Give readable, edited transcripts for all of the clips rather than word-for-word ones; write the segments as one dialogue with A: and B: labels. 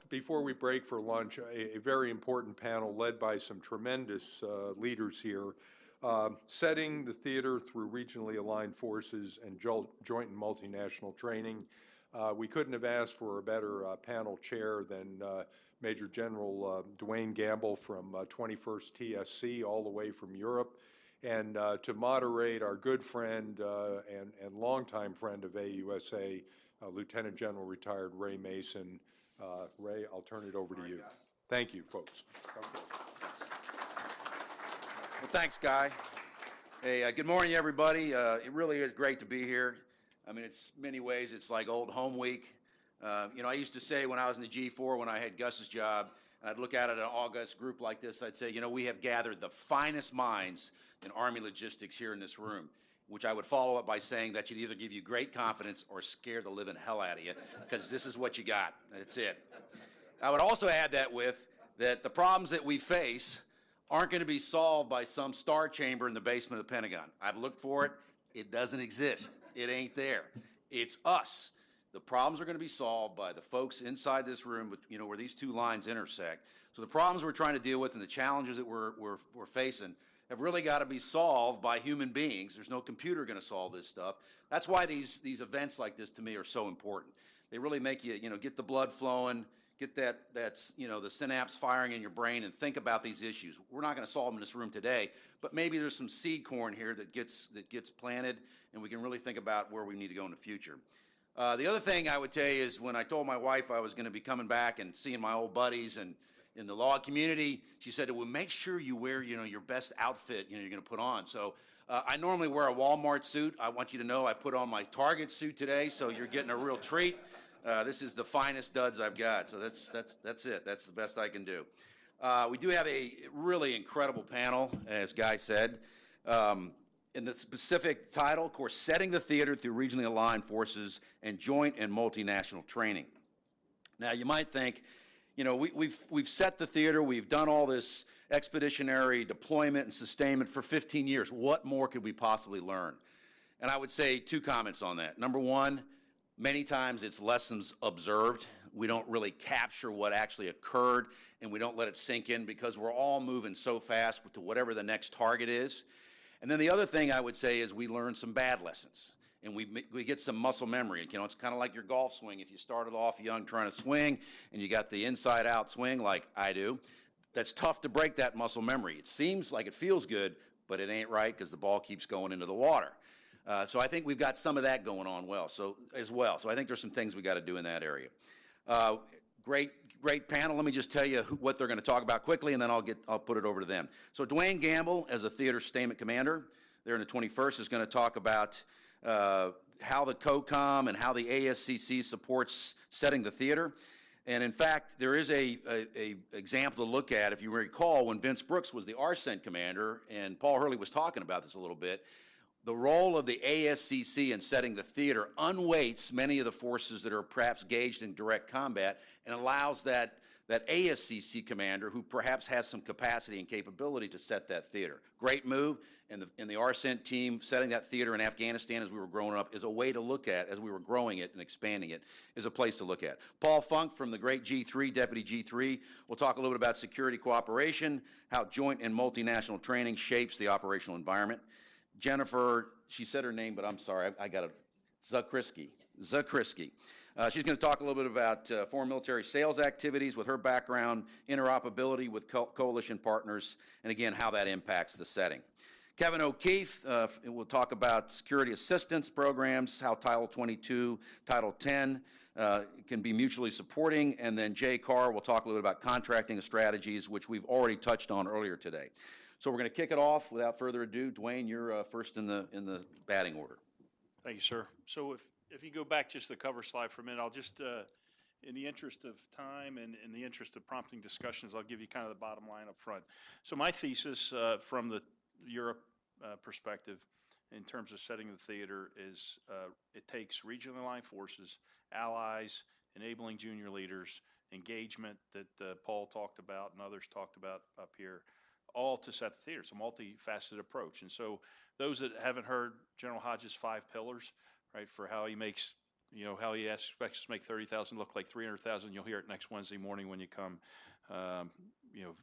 A: Before we break for lunch, a very important panel led by some tremendous leaders here, setting the theater through regionally aligned forces and joint and multinational training. We couldn't have asked for a better panel chair than Major General Dwayne Gamble from 21st TSC, all the way from Europe, and to moderate our good friend and longtime friend of AUSA, Lieutenant General retired Ray Mason. Ray, I'll turn it over to you. Thank you, folks.
B: Well, thanks, Guy. Hey, good morning, everybody. It really is great to be here. I mean, it's many ways, it's like old home week. I used to say when I was in the G4, when I had Gus's job, and I'd look at it, an August group like this, I'd say, we have gathered the finest minds in Army logistics here in this room, which I would follow up by saying that should either give you great confidence or scare the living hell out of you, because this is what you got. That's it. I would also add that the problems that we face aren't going to be solved by some star chamber in the basement of the Pentagon. I've looked for it. It doesn't exist. It ain't there. It's us. The problems are going to be solved by the folks inside this room, where these two lines intersect. So the problems we're trying to deal with and the challenges that we're facing have really got to be solved by human beings. There's no computer going to solve this stuff. That's why these events like this, to me, are so important. They really make you, get the blood flowing, get the synapse firing in your brain, and think about these issues. We're not going to solve them in this room today, but maybe there's some seed corn here that gets planted, and we can really think about where we need to go in the future. The other thing I would tell you is when I told my wife I was going to be coming back and seeing my old buddies and in the law community, she said, well, make sure you wear, your best outfit, you're going to put on. So I normally wear a Walmart suit. I want you to know I put on my Target suit today, so you're getting a real treat. This is the finest duds I've got, so that's it. That's the best I can do. We do have a really incredible panel, as Guy said. In the specific title, of course, setting the theater through regionally aligned forces and joint and multinational training. Now, you might think, we've set the theater, we've done all this expeditionary deployment and sustainment for 15 years. What more could we possibly learn? And I would say two comments on that. Number one, many times it's lessons observed. We don't really capture what actually occurred, and we don't let it sink in because we're all moving so fast to whatever the next target is. And then the other thing I would say is we learn some bad lessons, and we get some muscle memory. It's kind of like your golf swing. If you started off young trying to swing, and you got the inside-out swing like I do, that's tough to break that muscle memory. It seems like it feels good, but it ain't right because the ball keeps going into the water. So I think we've got some of that going on as well. So I think there's some things we got to do in that area. Great panel. Let me just tell you what they're going to talk about quickly, and then I'll put it over to them. So Dwayne Gamble, as a theater sustainment commander, there in the 21st, is going to talk about how the COCOM and how the ASCC supports setting the theater. And in fact, there is a example to look at. If you recall, when Vince Brooks was the RCENT commander, and Paul Hurley was talking about this a little bit, the role of the ASCC in setting the theater unweights many of the forces that are perhaps engaged in direct combat and allows that ASCC commander who perhaps has some capacity and capability to set that theater. Great move, and the RCENT team setting that theater in Afghanistan as we were growing up is a way to look at, as we were growing it and expanding it, is a place to look at. Paul Funk from the great G3, Deputy G3, will talk a little bit about security cooperation, how joint and multinational training shapes the operational environment. Jennifer, she said her name, but I'm sorry, I got it. Zakrisky. She's going to talk a little bit about foreign military sales activities with her background, interoperability with coalition partners, and again, how that impacts the setting. Kevin O'Keefe will talk about security assistance programs, how Title 22, Title 10 can be mutually supporting, and then Jay Carr will talk a little bit about contracting strategies, which we've already touched on earlier today. So we're going to kick it off without further ado. Dwayne, you're first in the batting order.
C: Thank you, sir. So if you go back just the cover slide for a minute, I'll just, in the interest of time and in the interest of prompting discussions, I'll give you kind of the bottom line up front. So my thesis from the Europe perspective in terms of setting the theater is it takes regionally aligned forces, allies, enabling junior leaders, engagement that Paul talked about and others talked about up here, all to set the theater. It's a multifaceted approach. And so those that haven't heard General Hodges' 5 pillars, right, for how he makes how he expects to make 30,000 look like 300,000. You'll hear it next Wednesday morning when you come,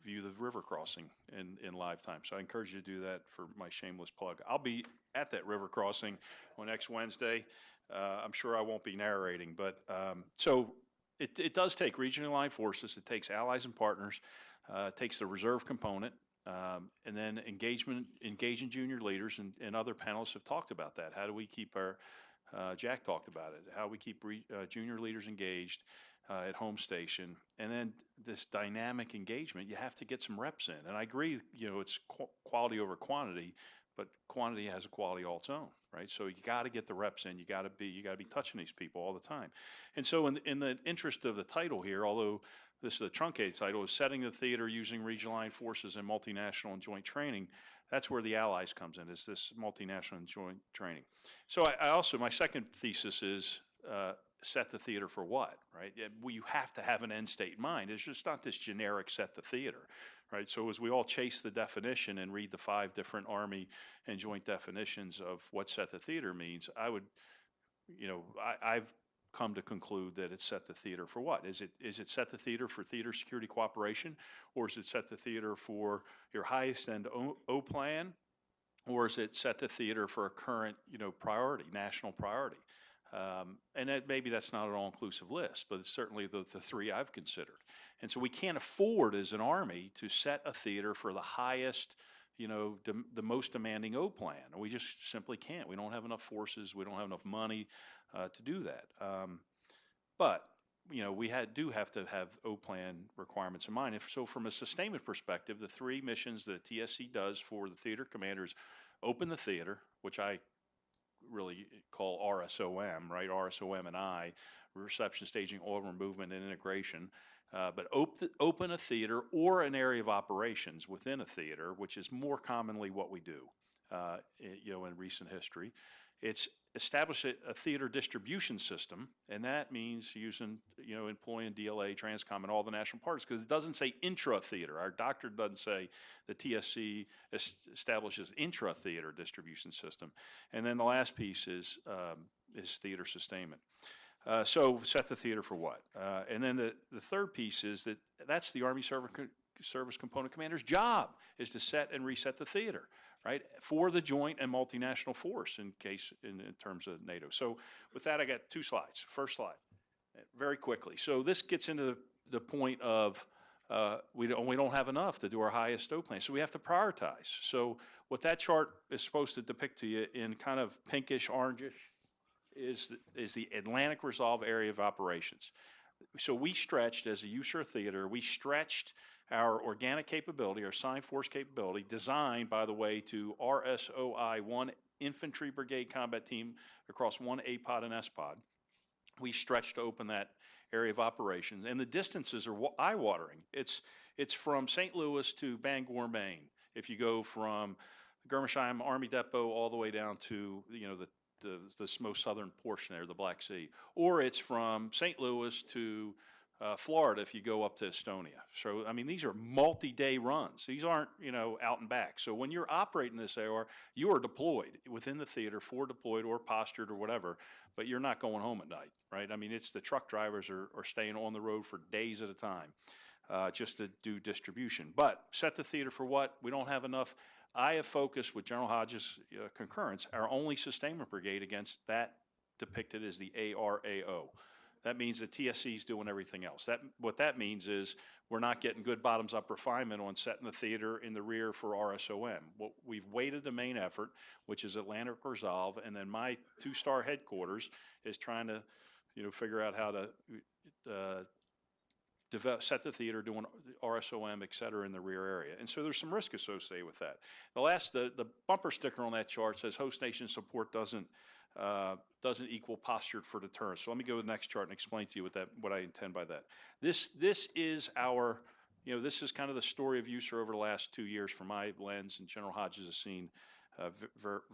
C: view the river crossing in live time. So I encourage you to do that for my shameless plug. I'll be at that river crossing on next Wednesday. I'm sure I won't be narrating, but so it does take regionally aligned forces. It takes allies and partners. It takes the reserve component. And then engaging junior leaders, and other panelists have talked about that. How do we keep Jack talked about it, how we keep junior leaders engaged at home station. And then this dynamic engagement, you have to get some reps in. And I agree, it's quality over quantity, but quantity has a quality all its own, right? So you got to get the reps in. You got to be touching these people all the time. And so in the interest of the title here, although this is a truncated title, is setting the theater using regional aligned forces and multinational and joint training. That's where the allies comes in, is this multinational and joint training. So I also, my second thesis is set the theater for what, right? You have to have an end state in mind. It's just not this generic set the theater, right? So as we all chase the definition and read the 5 different Army and joint definitions of what set the theater means, I've come to conclude that it's set the theater for what? Is it set the theater for theater security cooperation, or is it set the theater for your highest end O plan, or is it set the theater for a current priority, national priority? And maybe that's not an all-inclusive list, but it's certainly the 3 I've considered. And so we can't afford as an Army to set a theater for the highest, the most demanding O plan. We just simply can't. We don't have enough forces. We don't have enough money to do that. But we do have to have O plan requirements in mind. So from a sustainment perspective, the 3 missions that TSC does for the theater commanders: open the theater, which I really call RSOM, right? RSOM and I, reception, staging, order, movement, and integration. But open a theater or an area of operations within a theater, which is more commonly what we do, in recent history. It's establish a theater distribution system, and that means using, employing DLA, Transcom, and all the national partners, because it doesn't say intra-theater. Our doctrine doesn't say the TSC establishes intra-theater distribution system. And then the last piece is theater sustainment. So set the theater for what? And then the third piece is that's the Army Service Component Commander's job, is to set and reset the theater, right, for the joint and multinational force in terms of NATO. So with that, I got 2 slides. First slide, very quickly. So this gets into the point of we don't have enough to do our highest O plan, so we have to prioritize. So what that chart is supposed to depict to you in kind of pinkish, orangish is the Atlantic Resolve area of operations. So we stretched, as a USAR theater, we stretched our organic capability, our assigned force capability, designed, by the way, to RSOI, 1 infantry brigade combat team across 1 APOD and SPOD. We stretched to open that area of operations, and the distances are eye-watering. It's from St. Louis to Bangor, Maine. If you go from Germersheim Army Depot all the way down to the most southern portion there, the Black Sea, or it's from St. Louis to Florida if you go up to Estonia. So, I mean, these are multi-day runs. These aren't, out and back. So when you're operating this AR, you are deployed within the theater, forward deployed or postured or whatever, but you're not going home at night, right? I mean, it's the truck drivers are staying on the road for days at a time just to do distribution. But set the theater for what? We don't have enough. I have focused, with General Hodges' concurrence, our only sustainment brigade against that depicted as the ARAO. That means the TSC is doing everything else. What that means is we're not getting good bottoms-up refinement on setting the theater in the rear for RSOM. We've weighted the main effort, which is Atlantic Resolve, and then my 2-star headquarters is trying to, figure out how to set the theater, doing RSOM, et cetera, in the rear area. And so there's some risk associated with that. The bumper sticker on that chart says host nation support doesn't equal postured for deterrence. So let me go to the next chart and explain to you what I intend by that. This is our, this is kind of the story of USAR over the last 2 years from my lens, and General Hodges has seen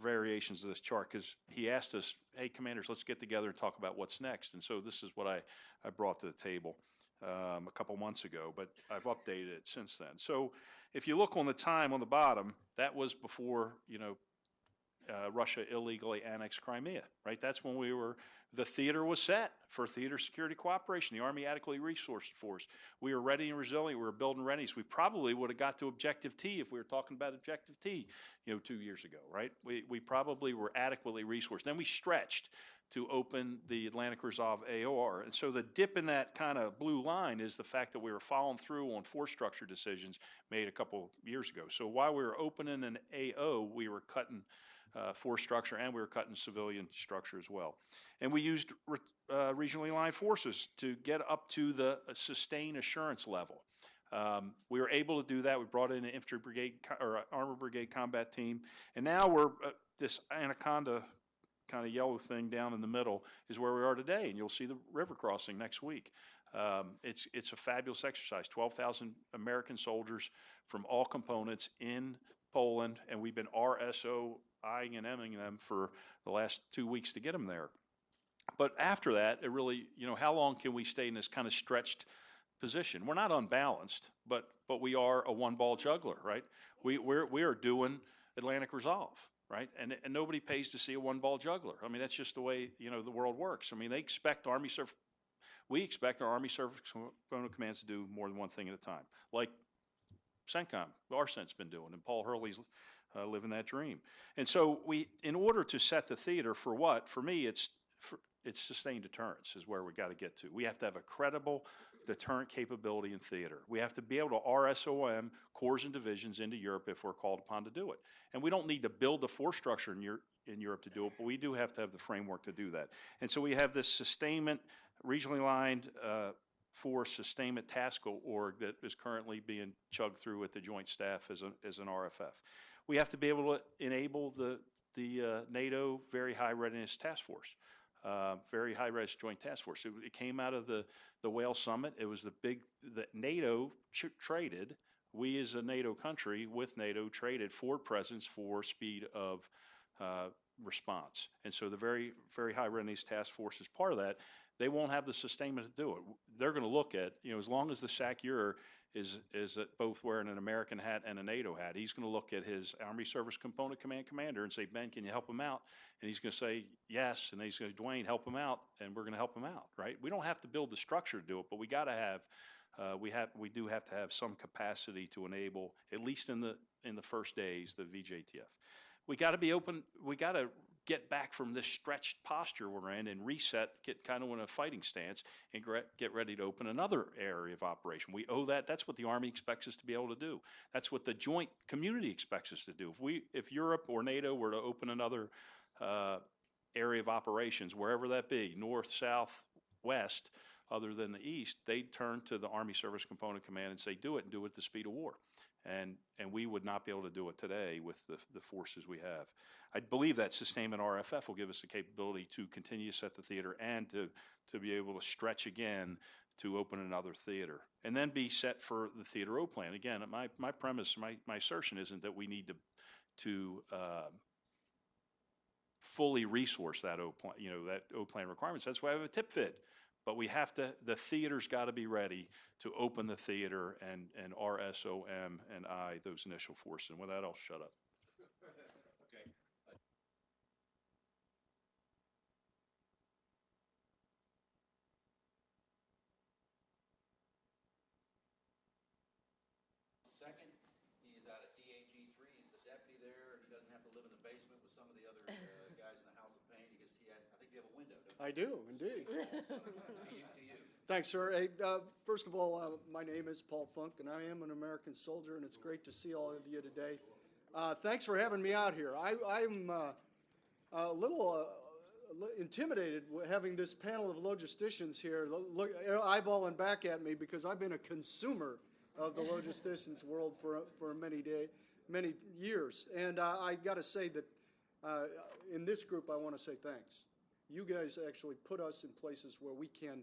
C: variations of this chart, because he asked us, hey, commanders, let's get together and talk about what's next. And so this is what I brought to the table a couple months ago, but I've updated it since then. So if you look on the time on the bottom, that was before, Russia illegally annexed Crimea, right? That's when the theater was set for theater security cooperation. The Army adequately resourced for us. We were ready and resilient. We were building readiness. We probably would have got to Objective T if we were talking about Objective T, 2 years ago, right? We probably were adequately resourced. Then we stretched to open the Atlantic Resolve AOR. And so the dip in that kind of blue line is the fact that we were following through on force structure decisions made a couple years ago. So while we were opening an AO, we were cutting force structure, and we were cutting civilian structure as well. And we used regionally aligned forces to get up to the sustained assurance level. We were able to do that. We brought in an infantry brigade or armor brigade combat team, and now we're this Anaconda kind of yellow thing down in the middle is where we are today, and you'll see the river crossing next week. It's a fabulous exercise. 12,000 American soldiers from all components in Poland, and we've been RSOIing and M'ing them for the last 2 weeks to get them there. But after that, it really, how long can we stay in this kind of stretched position? We're not unbalanced, but we are a one-ball juggler, right? We are doing Atlantic Resolve, right? And nobody pays to see a one-ball juggler. I mean, that's just the way, the world works. I mean, we expect our Army Surface Component Commands to do more than one thing at a time, like CENTCOM, ARCENT's been doing, and Paul Hurley's living that dream. And so in order to set the theater for what? For me, it's sustained deterrence is where we got to get to. We have to have a credible deterrent capability in theater. We have to be able to RSOM corps and divisions into Europe if we're called upon to do it. And we don't need to build the force structure in Europe to do it, but we do have to have the framework to do that. And so we have this sustainment, regionally aligned force sustainment task org that is currently being chugged through with the Joint Staff as an RFF. We have to be able to enable the NATO Very High Readiness Task Force. Very high readiness joint task force. It came out of the Wales Summit. It was that NATO traded, we as a NATO country with NATO traded forward presence for speed of response. And so the very, very high readiness task force is part of that. They won't have the sustainment to do it. They're going to look at, as long as the SACEUR is both wearing an American hat and a NATO hat, he's going to look at his Army Service Component Command commander and say, Ben, can you help him out? And he's going to say, yes. And he's going to, Dwayne, help him out. And we're going to help him out, right? We don't have to build the structure to do it, but we got to have, we do have to have some capacity to enable, at least in the first days, the VJTF. We got to be open. We got to get back from this stretched posture we're in and reset, get kind of in a fighting stance, and get ready to open another area of operation. We owe that. That's what the Army expects us to be able to do. That's what the joint community expects us to do. If Europe or NATO were to open another area of operations, wherever that be, north, south, west, other than the east, they'd turn to the Army Service Component Command and say, do it, and do it at the speed of war. And we would not be able to do it today with the forces we have. I believe that sustainment RFF will give us the capability to continue to set the theater and to be able to stretch again to open another theater, and then be set for the theater O plan. Again, my premise, my assertion isn't that we need to fully resource that O plan, that O plan requirements. That's why I have a tip fit. But we have to, the theater's got to be ready to open the theater and RSOM and I, those initial forces. And with that, I'll shut up.
B: Okay. Second, he's out at DAG3. He's the deputy there. He doesn't have to live in the basement with some of the other guys in the House of Pain. I think you have a window, don't you?
D: I do, indeed.
B: To you.
D: Thanks, sir. Hey, first of all, my name is Paul Funk, and I am an American soldier, and it's great to see all of you today. Thanks for having me out here. I'm a little intimidated having this panel of logisticians here eyeballing back at me because I've been a consumer of the logisticians world for many years. And I got to say that in this group, I want to say thanks. You guys actually put us in places where we can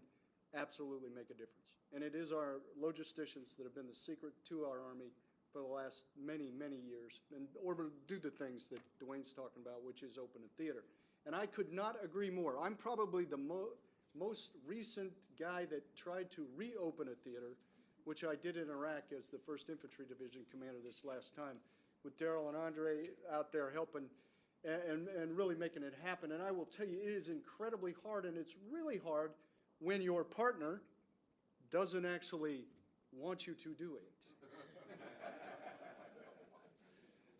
D: absolutely make a difference. And it is our logisticians that have been the secret to our Army for the last many, many years in order to do the things that Dwayne's talking about, which is open a theater. And I could not agree more. I'm probably the most recent guy that tried to reopen a theater, which I did in Iraq as the 1st Infantry Division commander this last time, with Daryl and Andre out there helping. and really making it happen. And I will tell you, it is incredibly hard, and it's really hard when your partner doesn't actually want you to do it.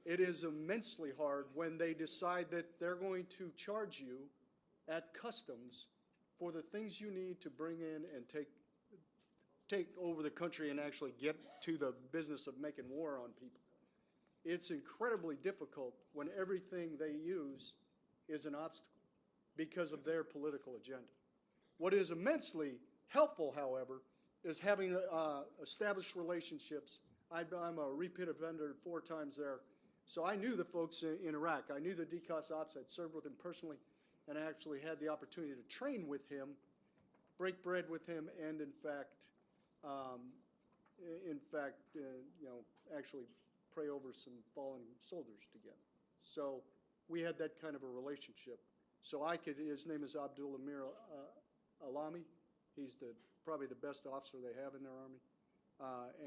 D: It is immensely hard when they decide that they're going to charge you at customs for the things you need to bring in and take over the country and actually get to the business of making war on people. It's incredibly difficult when everything they use is an obstacle because of their political agenda. What is immensely helpful, however, is having established relationships. I'm a repeat offender 4 times there. So I knew the folks in Iraq. I knew the DCOS ops. I'd served with him personally, and I actually had the opportunity to train with him, break bread with him, and in fact, actually pray over some fallen soldiers together. So we had that kind of a relationship. So his name is Abdul Amir Alami. He's probably the best officer they have in their army,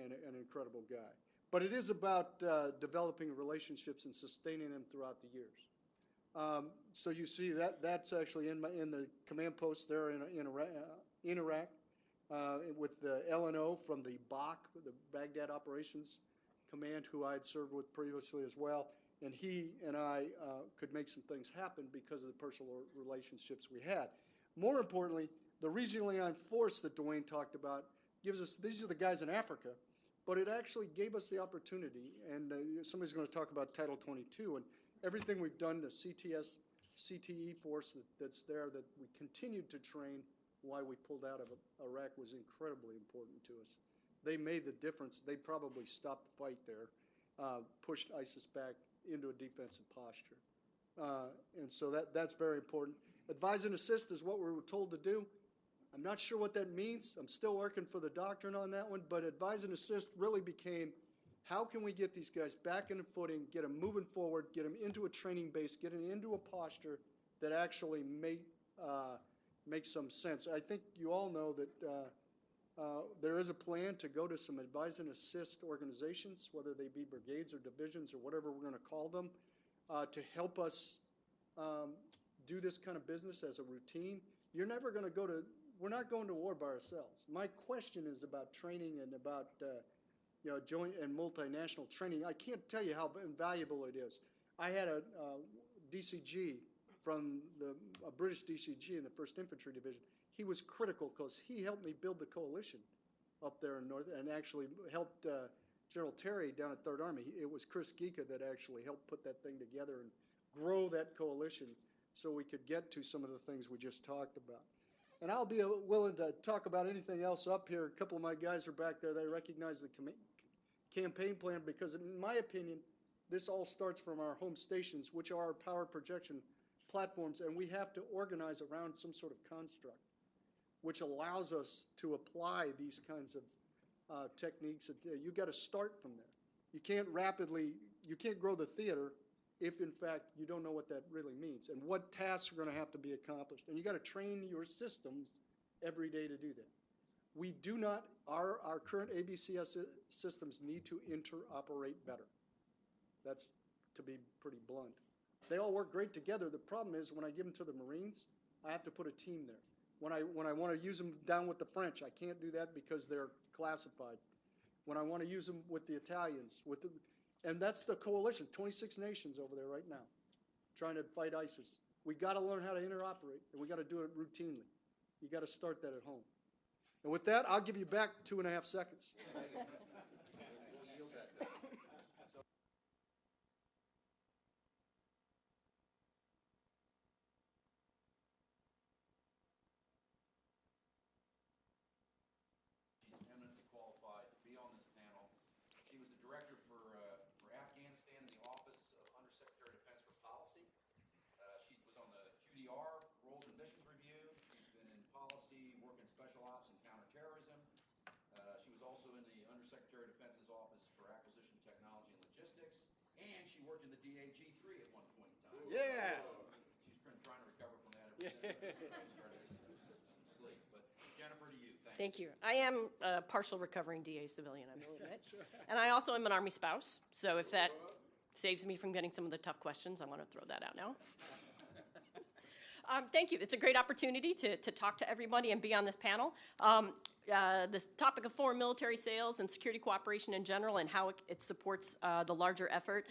D: and an incredible guy. But it is about developing relationships and sustaining them throughout the years. So you see that's actually in the command post there in Iraq with the LNO from the BOC, the Baghdad Operations Command, who I had served with previously as well. And he and I could make some things happen because of the personal relationships we had. More importantly, the regionally armed force that Dwayne talked about gives us, these are the guys in Africa, but it actually gave us the opportunity, and somebody's going to talk about Title 22, and everything we've done, the CTE force that's there that we continued to train, why we pulled out of Iraq was incredibly important to us. They made the difference. They probably stopped the fight there, pushed ISIS back into a defensive posture. And so that's very important. Advise and assist is what we were told to do. I'm not sure what that means. I'm still working for the doctrine on that one, but advise and assist really became, how can we get these guys back in the footing, get them moving forward, get them into a training base, get them into a posture that actually makes some sense. I think you all know that there is a plan to go to some advise and assist organizations, whether they be brigades or divisions or whatever we're going to call them, to help us do this kind of business as a routine. You're never going to we're not going to war by ourselves. My question is about training and about joint and multinational training. I can't tell you how invaluable it is. I had a DCG from a British DCG in the 1st Infantry Division. He was critical because he helped me build the coalition up there in North, and actually helped General Terry down at 3rd Army. It was Chris Geeka that actually helped put that thing together and grow that coalition so we could get to some of the things we just talked about. And I'll be willing to talk about anything else up here. A couple of my guys are back there. They recognize the campaign plan because, in my opinion, this all starts from our home stations, which are our power projection platforms, and we have to organize around some sort of construct which allows us to apply these kinds of techniques. You've got to start from there. You can't grow the theater if, in fact, you don't know what that really means and what tasks are going to have to be accomplished. And you got to train your systems every day to do that. We do not, our current ABCS systems need to interoperate better. That's to be pretty blunt. They all work great together. The problem is when I give them to the Marines, I have to put a team there. When I want to use them down with the French, I can't do that because they're classified. When I want to use them with the Italians, and that's the coalition, 26 nations over there right now, trying to fight ISIS. We got to learn how to interoperate, and we got to do it routinely. You got to start that at home. And with that, I'll give you back 2.5 seconds.
B: Worked in the DAG-3 at one point in time.
D: Yeah.
B: She's been trying to recover from that ever since. Started some sleep. But Jennifer, to you.
E: Thank you. I am a partial recovering DA civilian, I will admit. And I also am an Army spouse. So if that saves me from getting some of the tough questions. I want to throw that out now. Thank you. It's a great opportunity to talk to everybody and be on this panel. The topic of foreign military sales and security cooperation in general and how it supports the larger effort.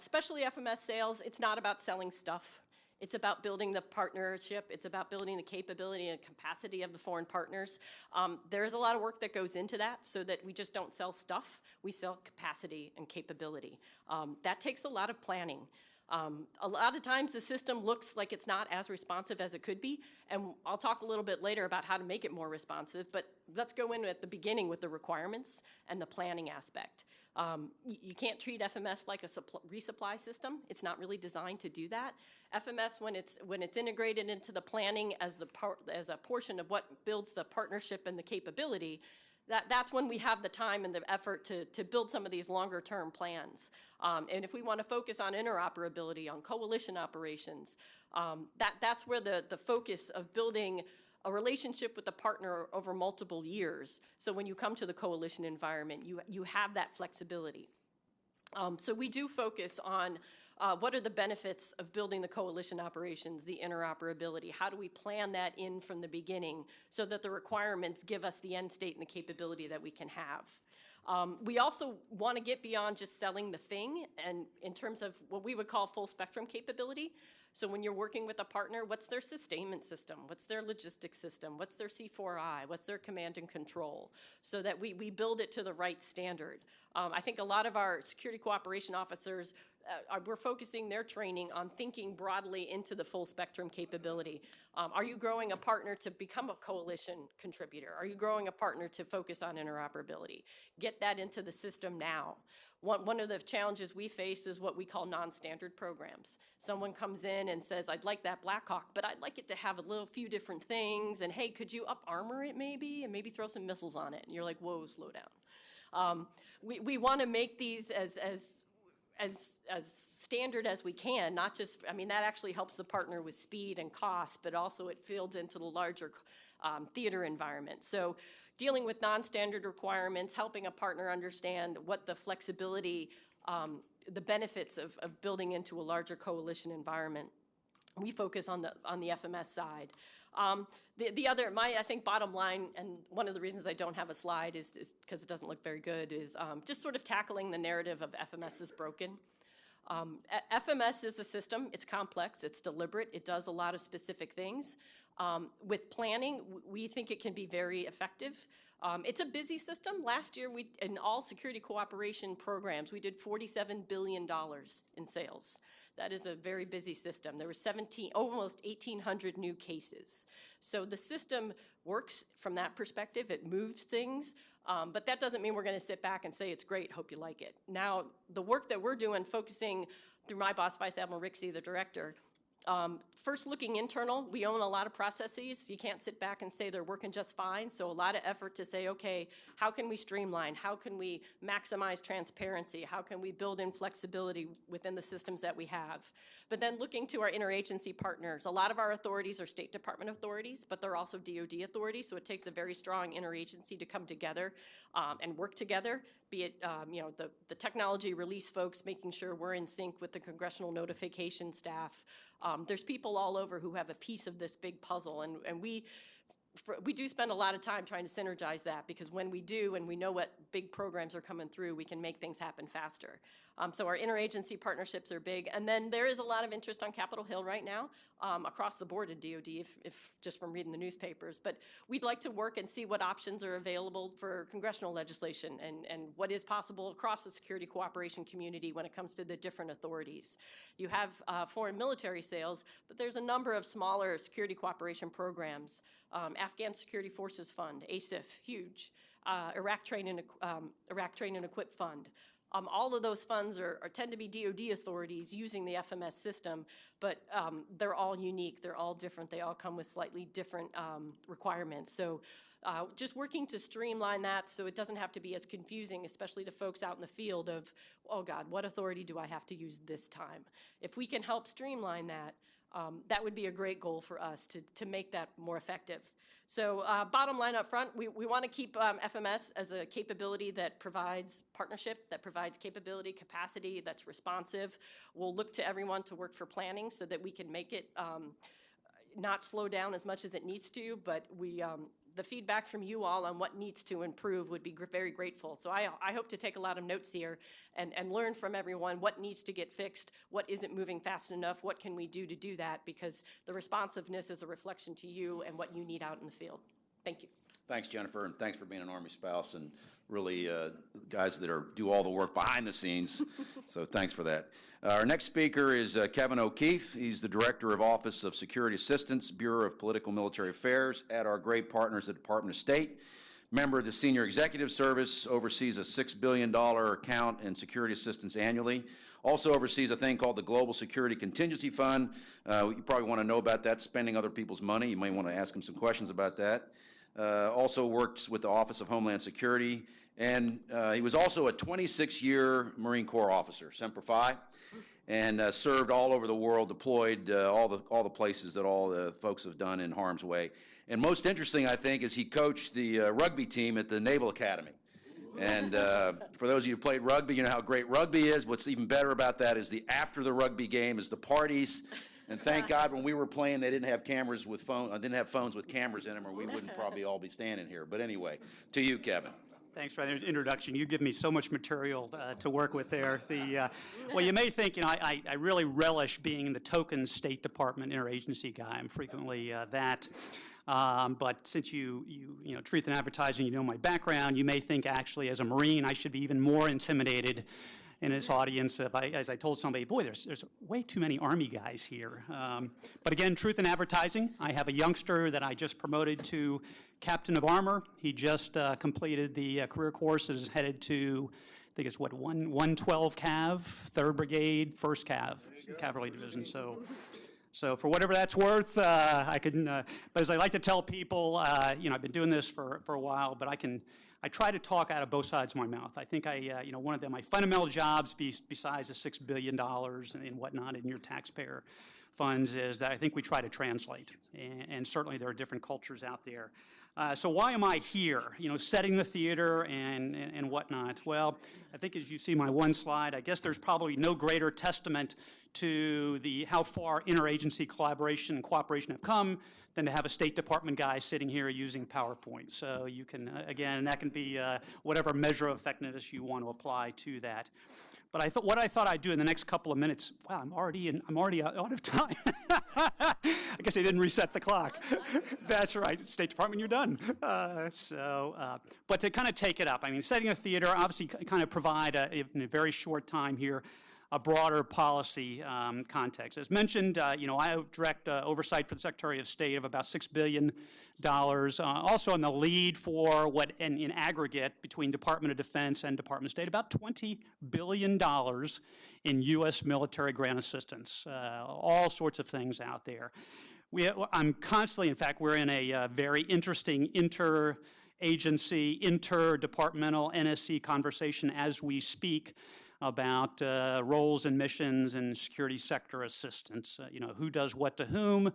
E: Especially FMS sales, it's not about selling stuff. It's about building the partnership. It's about building the capability and capacity of the foreign partners. There's a lot of work that goes into that so that we just don't sell stuff. We sell capacity and capability. That takes a lot of planning. A lot of times the system looks like it's not as responsive as it could be, and I'll talk a little bit later about how to make it more responsive, but let's go in at the beginning with the requirements and the planning aspect. You can't treat FMS like a resupply system. It's not really designed to do that. FMS, when it's integrated into the planning as a portion of what builds the partnership and the capability, that's when we have the time and the effort to build some of these longer term plans. And if we want to focus on interoperability, on coalition operations, that's where the focus of building a relationship with a partner over multiple years. So when you come to the coalition environment, you have that flexibility. So we do focus on what are the benefits of building the coalition operations, the interoperability? How do we plan that in from the beginning so that the requirements give us the end state and the capability that we can have? We also want to get beyond just selling the thing and in terms of what we would call full spectrum capability. So when you're working with a partner, what's their sustainment system? What's their logistics system? What's their C4I? What's their command and control? So that we build it to the right standard. I think a lot of our security cooperation officers, we're focusing their training on thinking broadly into the full spectrum capability. Are you growing a partner to become a coalition contributor? Are you growing a partner to focus on interoperability? Get that into the system now. One of the challenges we face is what we call non-standard programs. Someone comes in and says, I'd like that Black Hawk, but I'd like it to have a few different things, and hey, could you up-armor it maybe, and maybe throw some missiles on it? And you're like, whoa, slow down. We want to make these as standard as we can, not just, that actually helps the partner with speed and cost, but also it fields into the larger theater environment. So dealing with non-standard requirements, helping a partner understand what the flexibility, the benefits of building into a larger coalition environment. We focus on the FMS side. The other, I think bottom line, and one of the reasons I don't have a slide is because it doesn't look very good, is just sort of tackling the narrative of FMS is broken. FMS is a system. It's complex. It's deliberate. It does a lot of specific things. With planning, we think it can be very effective. It's a busy system. Last year, in all security cooperation programs, we did $47 billion in sales. That is a very busy system. There were almost 1,800 new cases. So the system works from that perspective. It moves things. But that doesn't mean we're going to sit back and say, it's great, hope you like it. Now, the work that we're doing, focusing through my boss, Vice Admiral Rixey, the director, first looking internal, we own a lot of processes. You can't sit back and say they're working just fine. So a lot of effort to say, okay, how can we streamline? How can we maximize transparency? How can we build in flexibility within the systems that we have? But then looking to our interagency partners. A lot of our authorities are State Department authorities, but they're also DoD authorities. So it takes a very strong interagency to come together and work together, be it the technology release folks, making sure we're in sync with the congressional notification staff. There's people all over who have a piece of this big puzzle, and we do spend a lot of time trying to synergize that, because when we do and we know what big programs are coming through, we can make things happen faster. So our interagency partnerships are big. And then there is a lot of interest on Capitol Hill right now, across the board in DoD, if just from reading the newspapers. But we'd like to work and see what options are available for congressional legislation and what is possible across the security cooperation community when it comes to the different authorities. You have foreign military sales, but there's a number of smaller security cooperation programs. Afghan Security Forces Fund, ASIF, huge. Iraq Train and Equip Fund. All of those funds tend to be DoD authorities using the FMS system, but they're all unique. They're all different. They all come with slightly different requirements. So just working to streamline that so it doesn't have to be as confusing, especially to folks out in the field of, oh God, what authority do I have to use this time? If we can help streamline that, that would be a great goal for us to make that more effective. So bottom line up front, we want to keep FMS as a capability that provides partnership, that provides capability, capacity, that's responsive. We'll look to everyone to work for planning so that we can make it not slow down as much as it needs to, but the feedback from you all on what needs to improve would be very grateful. So I hope to take a lot of notes here and learn from everyone what needs to get fixed, what isn't moving fast enough, what can we do to do that, because the responsiveness is a reflection to you and what you need out in the field. Thank you.
B: Thanks, Jennifer, and thanks for being an Army spouse and really guys that do all the work behind the scenes. So thanks for that. Our next speaker is Kevin O'Keefe. He's the Director of Office of Security Assistance, Bureau of Political Military Affairs at our great partners at the Department of State. Member of the Senior Executive Service, oversees a $6 billion account in security assistance annually. Also oversees a thing called the Global Security Contingency Fund. You probably want to know about that, spending other people's money. You might want to ask him some questions about that. Also works with the Office of Homeland Security, and he was also a 26-year Marine Corps officer, Semper Fi, and served all over the world, deployed all the places that all the folks have done in harm's way. And most interesting, I think, is he coached the rugby team at the Naval Academy. And for those of you who played rugby, you know how great rugby is. What's even better about that is the after the rugby game is the parties. And thank God when we were playing, they didn't have cameras with didn't have phones with cameras in them, or we wouldn't probably all be standing here. But anyway, to you, Kevin.
F: Thanks for the introduction. You give me so much material to work with there. Well, you may think, I really relish being the token State Department interagency guy. I'm frequently that. But since you know, truth in advertising, you know my background, you may think actually as a Marine I should be even more intimidated in this audience as I told somebody, boy, there's way too many Army guys here. But again, truth in advertising, I have a youngster that I just promoted to Captain of Armor. He just completed the career course and is headed to, I think it's 112 Cav, 3rd Brigade, 1st Cav, Cavalry Division. So for whatever that's worth, but as I like to tell people, you know, I've been doing this for a while, but I try to talk out of both sides of my mouth. I think you know, one of my fundamental jobs, besides the $6 billion and whatnot in your taxpayer funds, is that I think we try to translate. And certainly there are different cultures out there. So why am I here? You know, setting the theater and whatnot. Well, I think as you see my one slide, I guess there's probably no greater testament to how far interagency collaboration and cooperation have come than to have a State Department guy sitting here using PowerPoint. So you can, again, that can be whatever measure of effectiveness you want to apply to that. But what I thought I'd do in the next couple of minutes, wow, I'm already out of time. I guess they didn't reset the clock. That's right, State Department, you're done. But to kind of take it up, I mean, setting a theater, obviously kind of provide, in a very short time here, a broader policy context. As mentioned, you know, I have direct oversight for the Secretary of State of about $6 billion. Also on the lead for what, in aggregate, between Department of Defense and Department of State, about $20 billion in U.S. military grant assistance. All sorts of things out there. I'm constantly, in fact, we're in a very interesting interagency, interdepartmental NSC conversation as we speak about roles and missions and security sector assistance. You know, who does what to whom,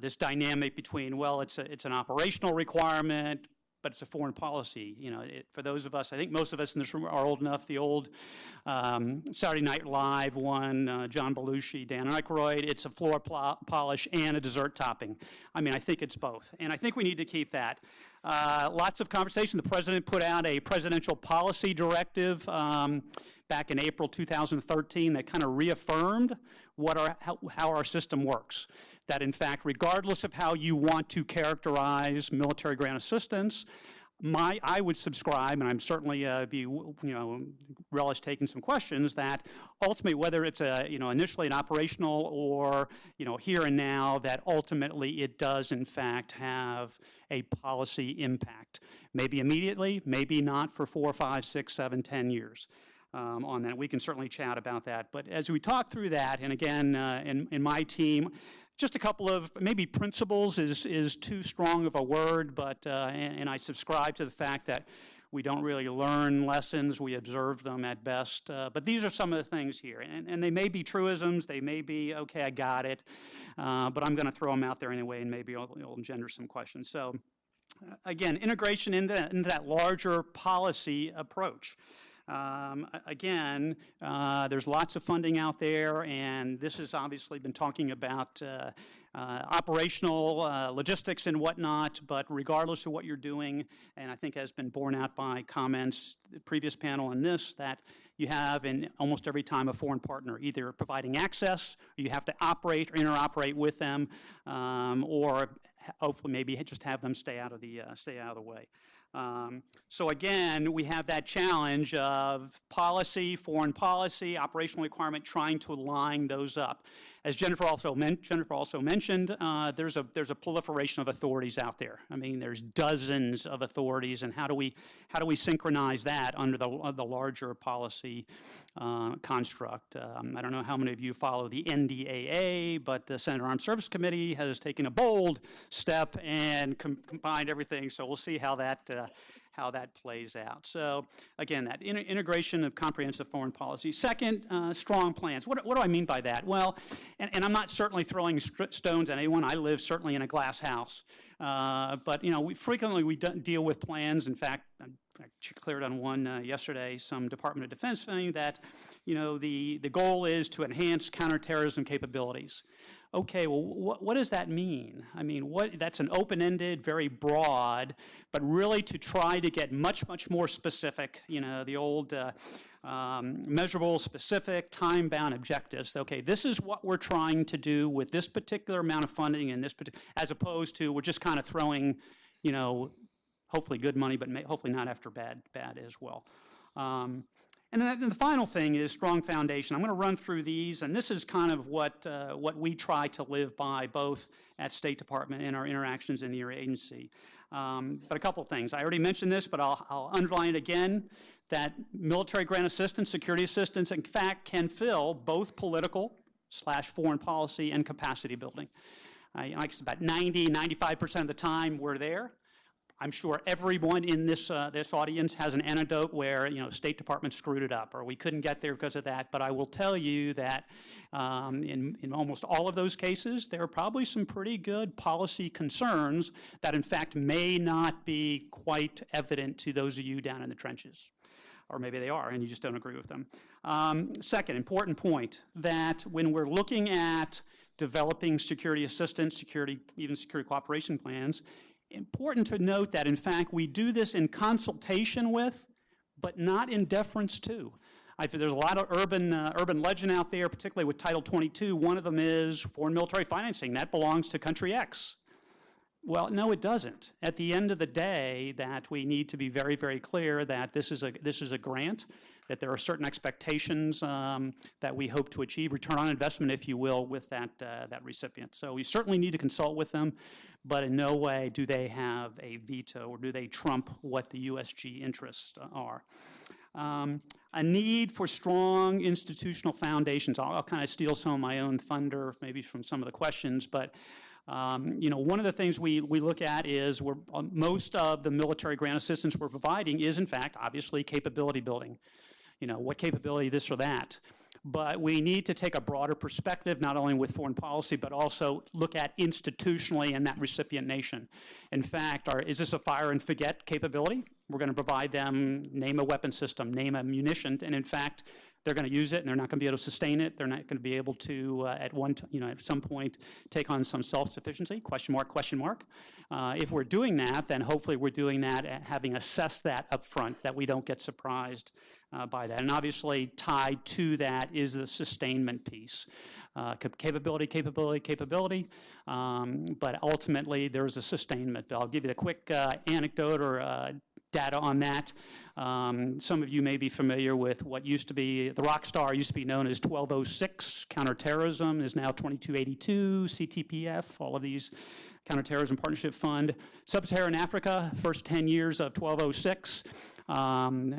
F: this dynamic between, well, it's an operational requirement, but it's a foreign policy. You know, for those of us, I think most of us in this room are old enough, the old Saturday Night Live one, John Belushi, Dan Aykroyd, it's a floor polish and a dessert topping. I mean, I think it's both, and I think we need to keep that. Lots of conversation. The President put out a presidential policy directive back in April 2013 that kind of reaffirmed how our system works. That in fact, regardless of how you want to characterize military grant assistance, I would subscribe, and I'm certainly relish taking some questions, that ultimately, whether it's initially an operational or here and now, that ultimately it does in fact have a policy impact. Maybe immediately, maybe not for 4, 5, 6, 7, 10 years. On that, we can certainly chat about that. But as we talk through that, and again, in my team, just a couple of maybe principles is too strong of a word, but and I subscribe to the fact that We don't really learn lessons, we observe them at best. But these are some of the things here. And they may be truisms, they may be, okay, I got it, but I'm going to throw them out there anyway, and maybe it'll engender some questions. So again, integration into that larger policy approach. Again, there's lots of funding out there, and this has obviously been talking about operational logistics and whatnot, but regardless of what you're doing, and I think has been borne out by comments, the previous panel and this, that you have in almost every time a foreign partner, either providing access, or you have to operate or interoperate with them, or hopefully maybe just have them stay out of the way. So again, we have that challenge of policy, foreign policy, operational requirement, trying to line those up. As Jennifer also mentioned, there's a proliferation of authorities out there. I mean, there's dozens of authorities, and how do we synchronize that under the larger policy construct? I don't know how many of you follow the NDAA, but the Senate Armed Services Committee has taken a bold step and combined everything. So we'll see how that plays out. So again, that integration of comprehensive foreign policy. Second, strong plans. What do I mean by that? Well, and I'm not certainly throwing stones at anyone. I live certainly in a glass house. But you know, we frequently deal with plans. In fact, I cleared on one yesterday, some Department of Defense thing that, you know, the goal is to enhance counterterrorism capabilities. Okay, well, what does that mean? I mean, that's an open-ended, very broad, but really to try to get much, much more specific, you know, the old measurable, specific, time-bound objectives. Okay, this is what we're trying to do with this particular amount of funding and this as opposed to we're just kind of throwing, you know, hopefully good money, but hopefully not after bad as well. And then the final thing is strong foundation. I'm going to run through these, and this is kind of what we try to live by, both at State Department and our interactions in the agency. But a couple of things. I already mentioned this, but I'll underline it again, that military grant assistance, security assistance, in fact, can fill both political/foreign policy and capacity building. Like I said, about 95% of the time we're there. I'm sure everyone in this audience has an anecdote where, you know, State Department screwed it up or we couldn't get there because of that. But I will tell you that in almost all of those cases, there are probably some pretty good policy concerns that, in fact, may not be quite evident to those of you down in the trenches. Or maybe they are and you just don't agree with them. Second, important point, that when we're looking at developing security assistance, even security cooperation plans, important to note that, in fact, we do this in consultation with, but not in deference to. There's a lot of urban legend out there, particularly with Title 22. One of them is foreign military financing. That belongs to country X. Well, no, it doesn't. At the end of the day, that we need to be very, very clear that this is a grant, that there are certain expectations that we hope to achieve, return on investment, if you will, with that recipient. So we certainly need to consult with them, but in no way do they have a veto or do they trump what the USG interests are. A need for strong institutional foundations. I'll kind of steal some of my own thunder, maybe from some of the questions, but you know, one of the things we look at is most of the military grant assistance we're providing is, in fact, obviously capability building. You know, what capability, this or that. But we need to take a broader perspective, not only with foreign policy, but also look at institutionally in that recipient nation. In fact, is this a fire and forget capability? We're going to provide them, name a weapon system, name a munition, and in fact, they're going to use it and they're not going to be able to sustain it. They're not going to be able to, at some point, take on some self-sufficiency, question mark, question mark. If we're doing that, then hopefully we're doing that having assessed that up front, that we don't get surprised by that. And obviously tied to that is the sustainment piece. Capability, but ultimately there's a sustainment bill. I'll give you a quick anecdote or data on that. Some of you may be familiar with what used to be, the Rockstar used to be known as 1206, counterterrorism is now 2282, CTPF, all of these counterterrorism partnership fund. Sub-Saharan Africa, first 10 years of 1206,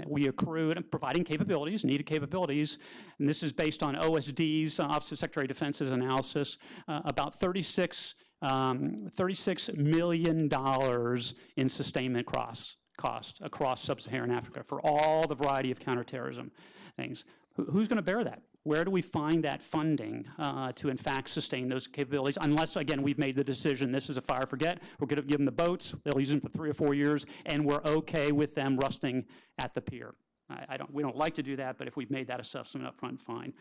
F: we accrued providing capabilities, needed capabilities, and this is based on OSD's, Office of Secretary of Defense's analysis, about $36 million in sustainment cost across sub-Saharan Africa for all the variety of counterterrorism things. Who's going to bear that? Where do we find that funding to, in fact, sustain those capabilities? Unless, again, we've made the decision, this is a fire forget, we're going to give them the boats, they'll use them for 3 or 4 years, and we're okay with them rusting at the pier. We don't like to do that, but if we've made that assessment up front, fine.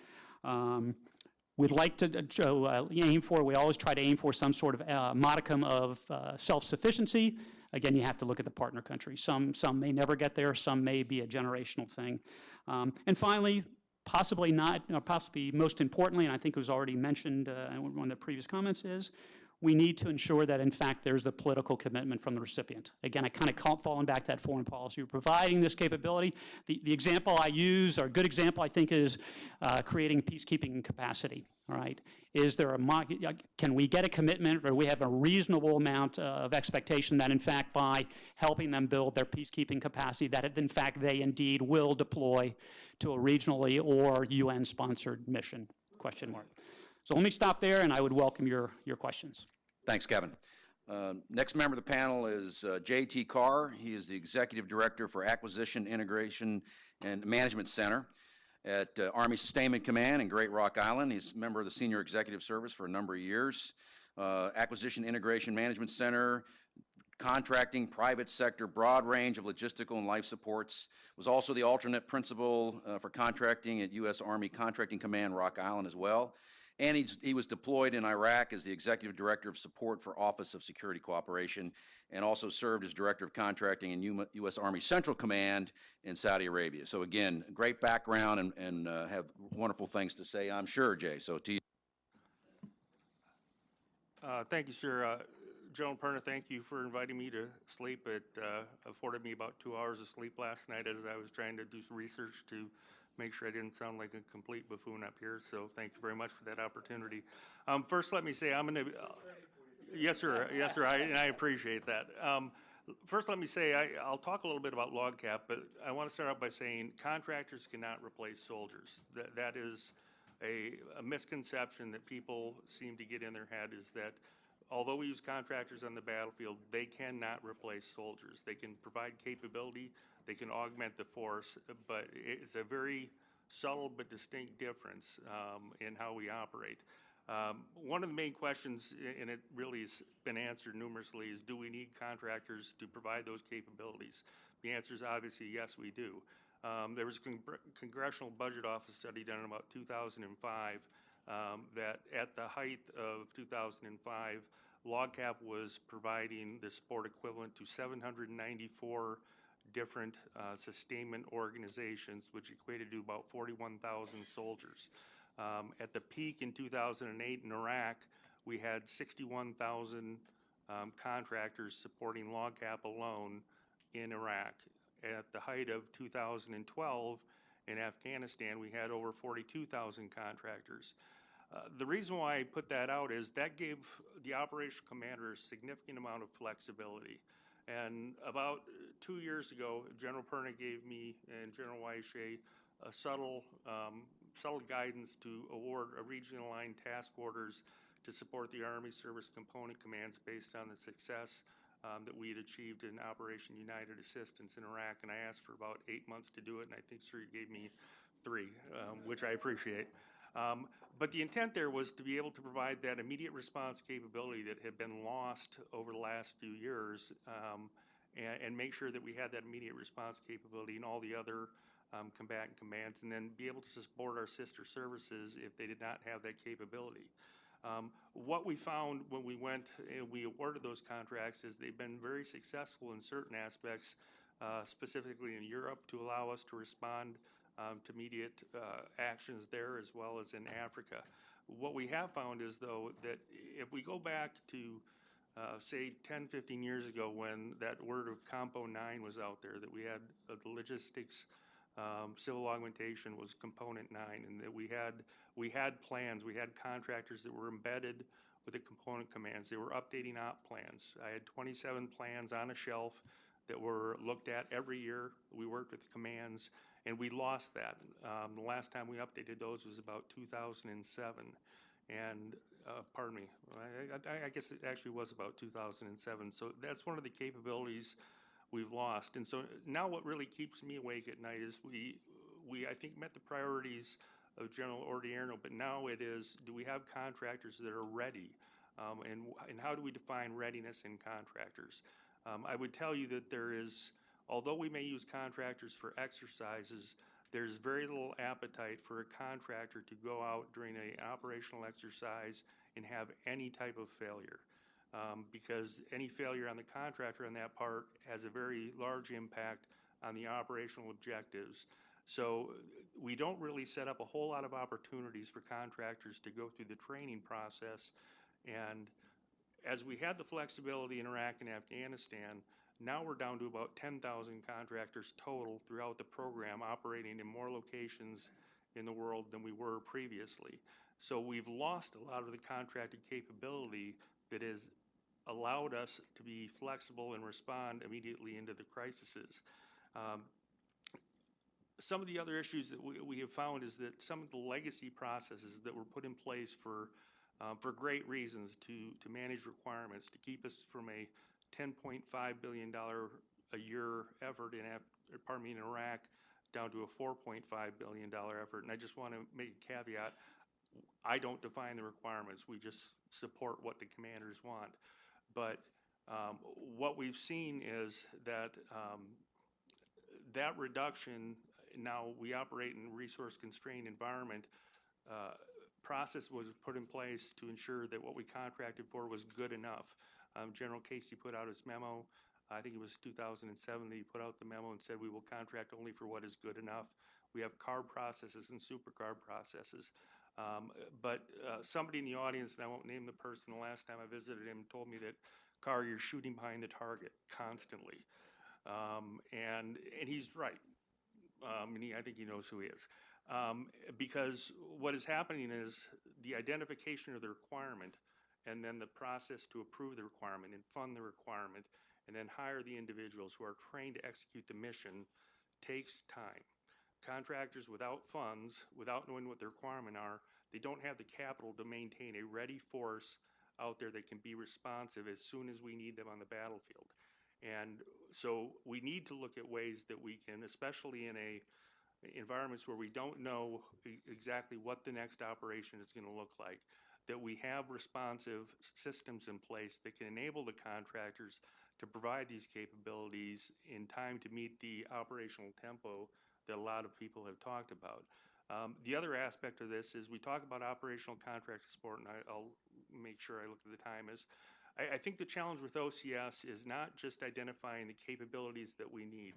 F: We'd like to aim for, we always try to aim for some sort of modicum of self-sufficiency. Again, you have to look at the partner country. Some may never get there, some may be a generational thing. And finally, possibly not, possibly most importantly, and I think it was already mentioned in one of the previous comments, is we need to ensure that, in fact, there's the political commitment from the recipient. Again, I kind of falling back to that foreign policy. We're providing this capability. The example I use, or a good example, I think, is creating peacekeeping capacity, all right? Is there can we get a commitment, or we have a reasonable amount of expectation that, in fact, by helping them build their peacekeeping capacity, that, in fact, they indeed will deploy to a regionally or UN-sponsored mission, question mark. So let me stop there, and I would welcome your questions.
B: Thanks, Kevin. Next member of the panel is J.T. Carr. He is the Executive Director for Acquisition, Integration, and Management Center at Army Sustainment Command in Great Rock Island. He's a member of the Senior Executive Service for a number of years. Acquisition, Integration, Management Center, contracting, private sector, broad range of logistical and life supports. Was also the alternate principal for contracting at U.S. Army Contracting Command, Rock Island as well. And he was deployed in Iraq as the Executive Director of Support for Office of Security Cooperation, and also served as Director of Contracting in U.S. Army Central Command in Saudi Arabia. So again, great background and have wonderful things to say, I'm sure, Jay. So to you.
G: Thank you, sir. Joan Perna, thank you for inviting me to sleep. It afforded me about 2 hours of sleep last night as I was trying to do some research to make sure I didn't sound like a complete buffoon up here. So thank you very much for that opportunity. First, let me say I'm going to. Yes, sir. Yes, sir. I appreciate that. First, let me say I'll talk a little bit about LOGCAP, but I want to start out by saying contractors cannot replace soldiers. That is a misconception that people seem to get in their head, is that although we use contractors on the battlefield, they cannot replace soldiers. They can provide capability, they can augment the force, but it's a very subtle but distinct difference in how we operate. One of the main questions, and it really has been answered numerously, is do we need contractors to provide those capabilities? The answer is obviously yes, we do. There was a Congressional Budget Office study done in about 2005 that at the height of 2005, LOGCAP was providing the support equivalent to 794 different sustainment organizations, which equated to about 41,000 soldiers. At the peak in 2008 in Iraq, we had 61,000 contractors supporting LOGCAP alone in Iraq. At the height of 2012 in Afghanistan, we had over 42,000 contractors. The reason why I put that out is that gave the operational commander a significant amount of flexibility. And about 2 years ago, General Perna gave me and General Weishe a subtle guidance to award a regional aligned task orders to support the Army Service Component Commands based on the success that we had achieved in Operation United Assistance in Iraq. And I asked for about 8 months to do it, and I think, sir, you gave me 3, which I appreciate. But the intent there was to be able to provide that immediate response capability that had been lost over the last few years, and make sure that we had that immediate response capability in all the other combatant commands, and then be able to support our sister services if they did not have that capability. What we found when we went and we awarded those contracts is they've been very successful in certain aspects, specifically in Europe, to allow us to respond to immediate actions there, as well as in Africa. What we have found is, though, that if we go back to, say, 10, 15 years ago, when that word of Compo 9 was out there, that we had the logistics, civil augmentation was Component 9, and that we had plans, we had contractors that were embedded with the component commands. They were updating op plans. I had 27 plans on a shelf that were looked at every year. We worked with the commands, and we lost that. The last time we updated those was about 2007. And, pardon me, I guess it actually was about 2007. So that's one of the capabilities we've lost. And so now what really keeps me awake at night is we I think, met the priorities of General Ordierno, but now it is, do we have contractors that are ready? And how do we define readiness in contractors? I would tell you that there is, although we may use contractors for exercises, there's very little appetite for a contractor to go out during an operational exercise and have any type of failure. Because any failure on the contractor on that part has a very large impact on the operational objectives. So we don't really set up a whole lot of opportunities for contractors to go through the training process. And as we had the flexibility in Iraq and Afghanistan, now we're down to about 10,000 contractors total throughout the program, operating in more locations in the world than we were previously. So we've lost a lot of the contracted capability that has allowed us to be flexible and respond immediately into the crises. Some of the other issues that we have found is that some of the legacy processes that were put in place for great reasons to manage requirements, to keep us from a $10.5 billion a year effort in Iraq down to a $4.5 billion effort. And I just want to make a caveat. I don't define the requirements. We just support what the commanders want. But what we've seen is that that reduction, now we operate in a resource-constrained environment. Process was put in place to ensure that what we contracted for was good enough. General Casey put out his memo. I think it was 2007 that he put out the memo and said we will contract only for what is good enough. We have CARB processes and super CARB processes. But somebody in the audience, and I won't name the person, the last time I visited him, told me that, Carr, you're shooting behind the target constantly. And he's right. I think he knows who he is. Because what is happening is the identification of the requirement and then the process to approve the requirement and fund the requirement and then hire the individuals who are trained to execute the mission takes time. Contractors without funds, without knowing what the requirements are, they don't have the capital to maintain a ready force out there that can be responsive as soon as we need them on the battlefield. And so we need to look at ways that we can, especially in environments where we don't know exactly what the next operation is going to look like, that we have responsive systems in place that can enable the contractors to provide these capabilities in time to meet the operational tempo that a lot of people have talked about. The other aspect of this is we talk about operational contractor support, and I'll make sure I look at the time, is I think the challenge with OCS is not just identifying the capabilities that we need.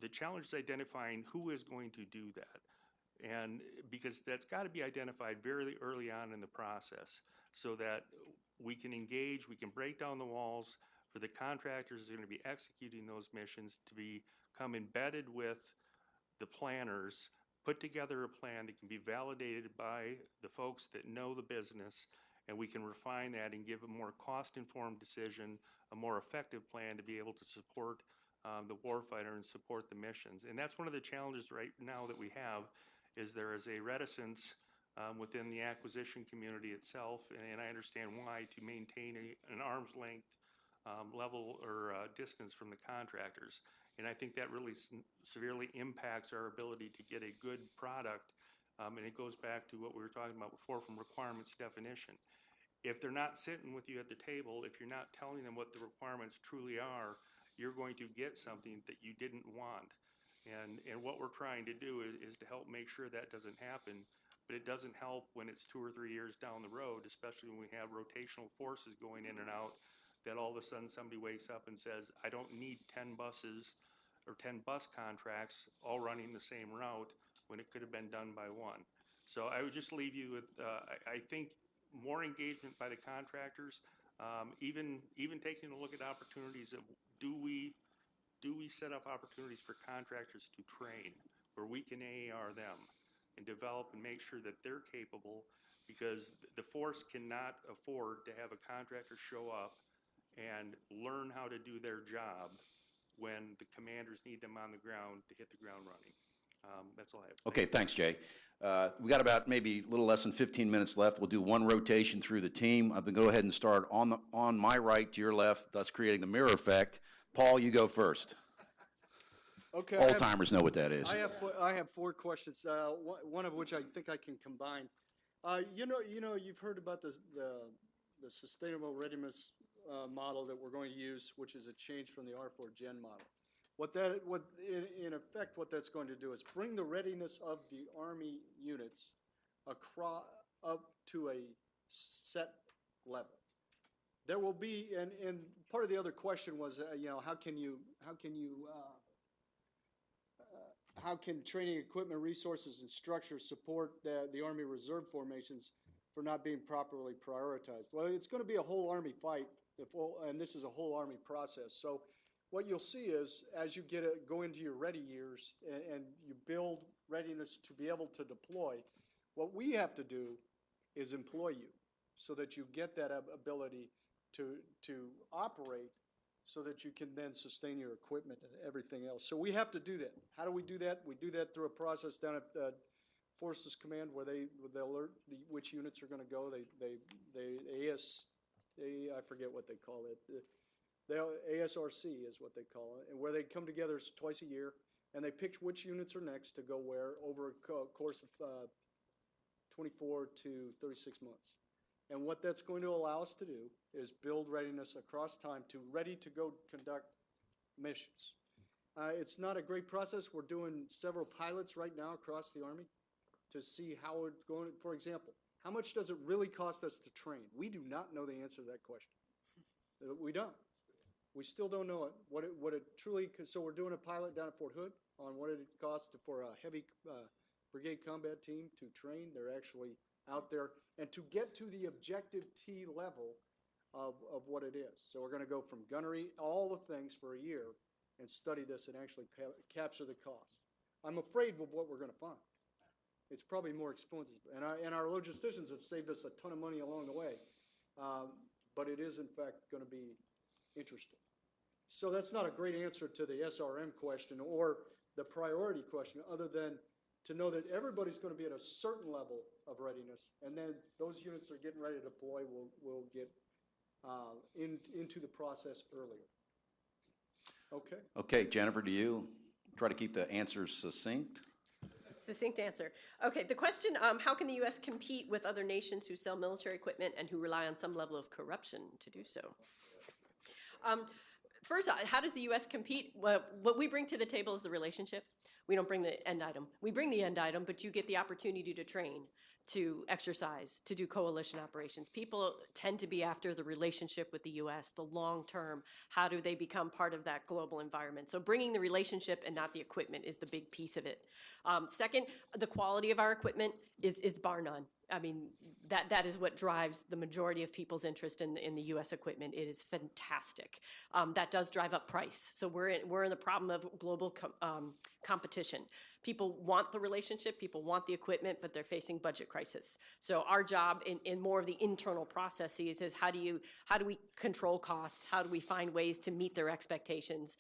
G: The challenge is identifying who is going to do that. And because that's got to be identified very early on in the process so that we can engage, we can break down the walls for the contractors that are going to be executing those missions to become embedded with the planners, put together a plan that can be validated by the folks that know the business, and we can refine that and give a more cost-informed decision, a more effective plan to be able to support the warfighter and support the missions. And that's one of the challenges right now that we have, is there is a reticence within the acquisition community itself, and I understand why, to maintain an arm's length level or distance from the contractors. And I think that really severely impacts our ability to get a good product. And it goes back to what we were talking about before from requirements definition. If they're not sitting with you at the table, if you're not telling them what the requirements truly are, you're going to get something that you didn't want. And what we're trying to do is to help make sure that doesn't happen. But it doesn't help when it's 2 or 3 years down the road, especially when we have rotational forces going in and out, that all of a sudden somebody wakes up and says, I don't need 10 buses or 10 bus contracts all running the same route when it could have been done by one. So I would just leave you with, I think, more engagement by the contractors, even taking a look at opportunities of do we set up opportunities for contractors to train where we can AAR them and develop and make sure that they're capable, because the force cannot afford to have a contractor show up and learn how to do their job when the commanders need them on the ground to hit the ground running. That's all I have.
B: Okay, thanks, Jay. We got about maybe a little less than 15 minutes left. We'll do one rotation through the team. I'm going to go ahead and start on my right to your left, thus creating the mirror effect. Paul, you go first.
D: Okay.
B: Old timers know what that is.
D: I have four questions, one of which I think I can combine. You've heard about the sustainable readiness model that we're going to use, which is a change from the R4 Gen model. In effect, what that's going to do is bring the readiness of the Army units across up to a set level. There will be, and part of the other question was, how can training, equipment, resources, and structure support the Army Reserve formations for not being properly prioritized? Well, it's going to be a whole Army fight, and this is a whole Army process. So what you'll see is, as you go into your ready years and you build readiness to be able to deploy, what we have to do is employ you so that you get that ability to operate, so that you can then sustain your equipment and everything else. So we have to do that. How do we do that? We do that through a process down at Forces Command where they alert which units are going to go. I forget what they call it. The ASRC is what they call it, and where they come together twice a year, and they pick which units are next to go where over a course of 24 to 36 months. And what that's going to allow us to do is build readiness across time to ready to go conduct missions. It's not a great process. We're doing several pilots right now across the Army to see how it's going. For example, how much does it really cost us to train? We do not know the answer to that question. We don't. We still don't know what it truly. So we're doing a pilot down at Fort Hood on what it costs for a heavy brigade combat team to train. They're actually out there and to get to the objective T level of what it is. So we're going to go from gunnery, all the things for a year, and study this and actually capture the cost. I'm afraid of what we're going to find. It's probably more expensive, and our logisticians have saved us a ton of money along the way, but it is in fact going to be interesting. So that's not a great answer to the SRM question or the priority question, other than to know that everybody's going to be at a certain level of readiness, and then those units that are getting ready to deploy will get into the process earlier. Okay.
B: Okay, Jennifer, do you try to keep the answers succinct?
E: Succinct answer. Okay, the question, how can the U.S. compete with other nations who sell military equipment and who rely on some level of corruption to do so? First, how does the U.S. compete? Well, what we bring to the table is the relationship. We don't bring the end item. We bring the end item, but you get the opportunity to train, to exercise, to do coalition operations. People tend to be after the relationship with the U.S., the long term. How do they become part of that global environment? So bringing the relationship and not the equipment is the big piece of it. Second, the quality of our equipment is bar none. I mean, that is what drives the majority of people's interest in the U.S. equipment. It is fantastic. That does drive up price. So we're in the problem of global competition. People want the relationship, people want the equipment, but they're facing budget crisis. So our job in more of the internal processes is how do we control costs? How do we find ways to meet their expectations?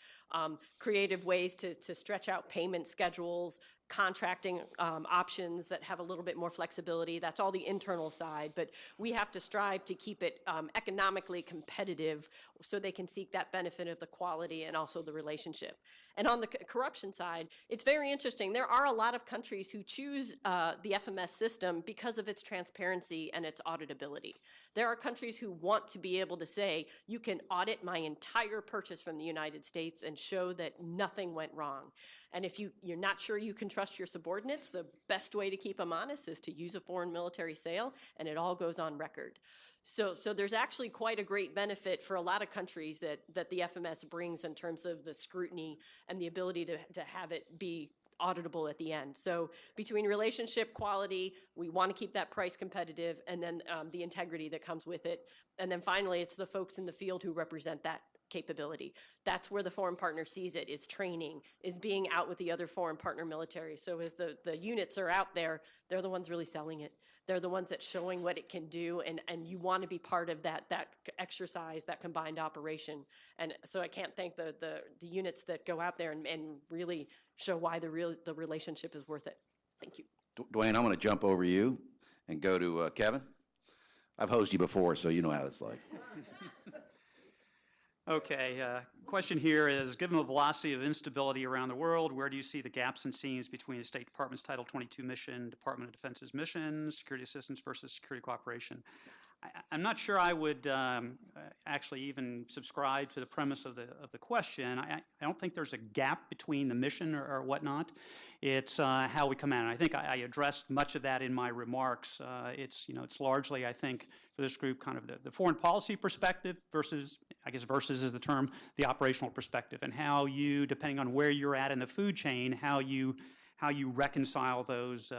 E: Creative ways to stretch out payment schedules, contracting options that have a little bit more flexibility. That's all the internal side, but we have to strive to keep it economically competitive so they can seek that benefit of the quality and also the relationship. And on the corruption side, it's very interesting. There are a lot of countries who choose the FMS system because of its transparency and its auditability. There are countries who want to be able to say, you can audit my entire purchase from the United States and show that nothing went wrong. And if you're not sure you can trust your subordinates, the best way to keep them honest is to use a foreign military sale, and it all goes on record. So there's actually quite a great benefit for a lot of countries that the FMS brings in terms of the scrutiny and the ability to have it be auditable at the end. So between relationship, quality, we want to keep that price competitive, and then the integrity that comes with it. And then finally, it's the folks in the field who represent that capability. That's where the foreign partner sees it, is training, is being out with the other foreign partner military. So as the units are out there, they're the ones really selling it. They're the ones that's showing what it can do, and you want to be part of that exercise, that combined operation. And so I can't thank the units that go out there and really show why the relationship is worth it. Thank you.
B: Dwayne, I'm going to jump over you and go to Kevin. I've hosted you before, so you know how it's like.
F: Okay, question here is, given the velocity of instability around the world, where do you see the gaps and seams between the State Department's Title 22 mission, Department of Defense's mission, security assistance versus security cooperation? I'm not sure I would actually even subscribe to the premise of the question. I don't think there's a gap between the mission or whatnot. It's how we come at it. I think I addressed much of that in my remarks. It's largely, I think, for this group, kind of the foreign policy perspective versus, I guess versus is the term, the operational perspective, and how you, depending on where you're at in the food chain, how you reconcile those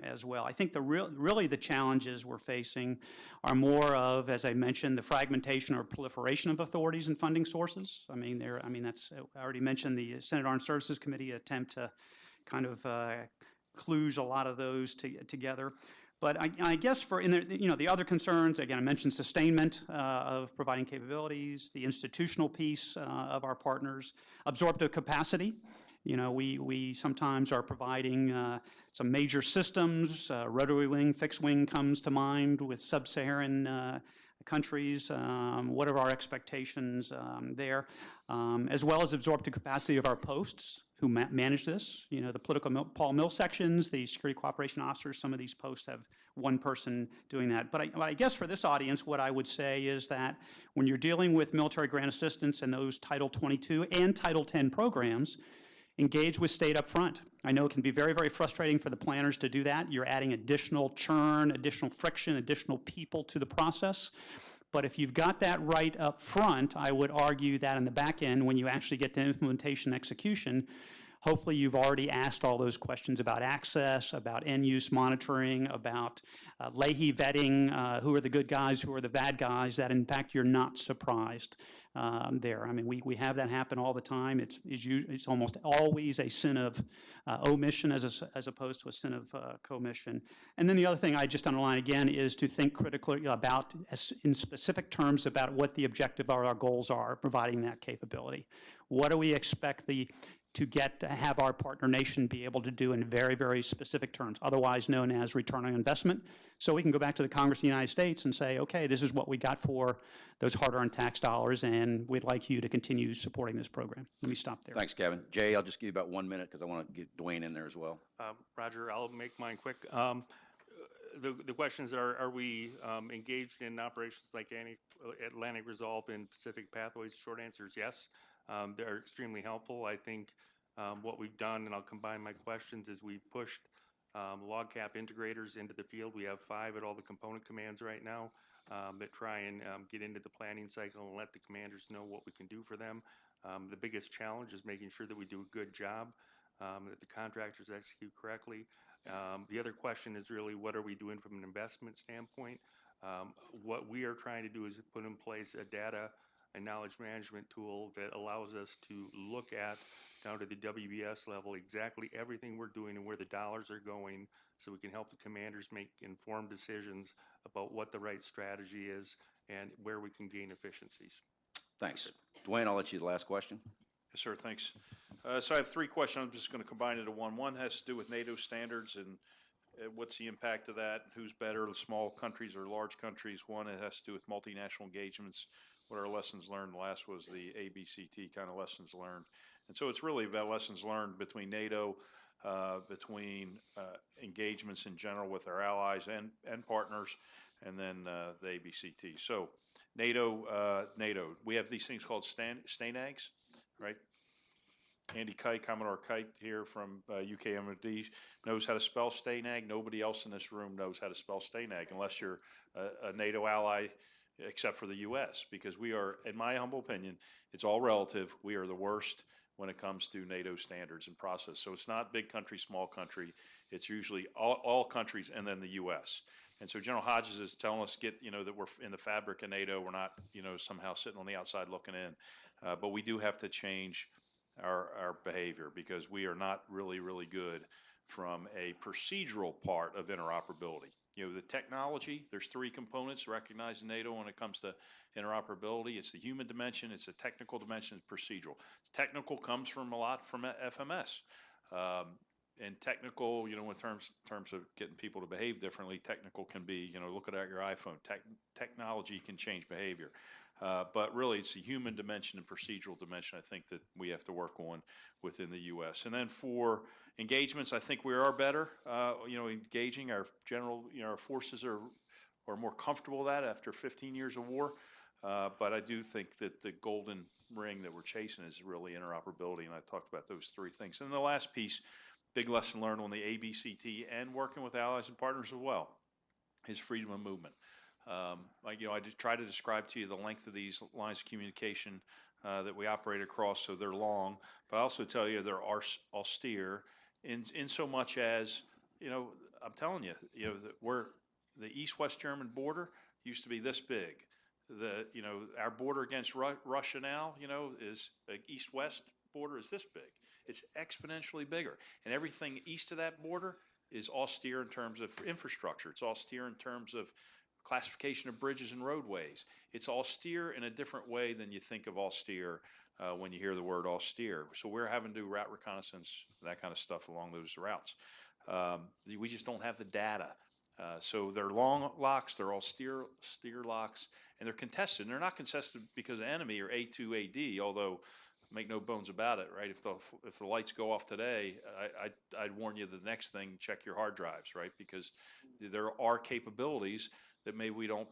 F: as well. I think really the challenges we're facing are more of, as I mentioned, the fragmentation or proliferation of authorities and funding sources. I already mentioned the Senate Armed Services Committee attempt to kind of kludge a lot of those together. But I guess the other concerns, again, I mentioned sustainment of providing capabilities, the institutional piece of our partners, absorptive capacity. We sometimes are providing some major systems. Rotary wing, fixed wing comes to mind with sub-Saharan countries. What are our expectations there? As well as absorptive capacity of our posts who manage this. The political Paul Mill sections, the security cooperation officers, some of these posts have one person doing that. But I guess for this audience, what I would say is that when you're dealing with military grant assistance and those Title 22 and Title 10 programs, engage with state up front. I know it can be very, very frustrating for the planners to do that. You're adding additional churn, additional friction, additional people to the process. But if you've got that right up front, I would argue that in the back end, when you actually get to implementation execution, hopefully you've already asked all those questions about access, about end-use monitoring, about Leahy vetting, who are the good guys, who are the bad guys, that in fact you're not surprised there. I mean, we have that happen all the time. It's almost always a sin of omission as opposed to a sin of commission. And then the other thing I just underline again is to think critically about, in specific terms, about what the objective or our goals are, providing that capability. What do we expect to have our partner nation be able to do in very, very specific terms, otherwise known as return on investment? So we can go back to the Congress of the United States and say, okay, this is what we got for those hard-earned tax dollars, and we'd like you to continue supporting this program. Let me stop there.
B: Thanks, Kevin. Jay, I'll just give you about 1 minute because I want to get Dwayne in there as well.
G: Roger, I'll make mine quick. The questions are we engaged in operations like Atlantic Resolve and Pacific Pathways? Short answer is yes. They're extremely helpful. I think what we've done, and I'll combine my questions, is we've pushed log cap integrators into the field. We have 5 at all the component commands right now that try and get into the planning cycle and let the commanders know what we can do for them. The biggest challenge is making sure that we do a good job, that the contractors execute correctly. The other question is really, what are we doing from an investment standpoint? What we are trying to do is put in place a data and knowledge management tool that allows us to look at, down to the WBS level, exactly everything we're doing and where the dollars are going, so we can help the commanders make informed decisions about what the right strategy is and where we can gain efficiencies.
B: Thanks. Dwayne, I'll let you the last question.
C: Yes, sir, thanks. So I have 3 questions. I'm just going to combine it into one. One has to do with NATO standards and what's the impact of that, who's better, the small countries or large countries. One, it has to do with multinational engagements, what our lessons learned. The last was the ABCT kind of lessons learned. And so it's really about lessons learned between NATO, between engagements in general with our allies and partners, and then the ABCT. So NATO, we have these things called STANAGs, right? Andy Kite, Commodore Kite here from UK MOD, knows how to spell STANAG. Nobody else in this room knows how to spell STANAG unless you're a NATO ally, except for the U.S., because we are, in my humble opinion, it's all relative. We are the worst when it comes to NATO standards and process. So it's not big country, small country. It's usually all countries and then the U.S. And so General Hodges is telling us that we're in the fabric of NATO. We're not somehow sitting on the outside looking in. But we do have to change our behavior, because we are not really, really good from a procedural part of interoperability. The technology, there's 3 components recognized in NATO when it comes to interoperability. It's the human dimension, it's the technical dimension, it's procedural. Technical comes from a lot from FMS. And technical, in terms of getting people to behave differently, technical can be, look at your iPhone. Technology can change behavior. But really, it's the human dimension and procedural dimension, I think, that we have to work on within the U.S. And then for engagements, I think we are better, engaging our our forces are more comfortable with that after 15 years of war. But I do think that the golden ring that we're chasing is really interoperability, and I talked about those three things. And the last piece, big lesson learned on the ABCT and working with allies and partners as well, is freedom of movement. I just try to describe to you the length of these lines of communication that we operate across, so they're long, but I also tell you they're austere in so much as, I'm telling you, that the East-West German border used to be this big. Our border against Russia now, is East-West border is this big. It's exponentially bigger, and everything east of that border is austere in terms of infrastructure. It's austere in terms of classification of bridges and roadways. It's austere in a different way than you think of austere when you hear the word austere. So we're having to do route reconnaissance, that kind of stuff along those routes. We just don't have the data. So they're long locks, they're austere locks, and they're contested. And they're not contested because of enemy or A2AD, although make no bones about it, right? If the lights go off today, I'd warn you the next thing, check your hard drives, right? Because there are capabilities that maybe we don't,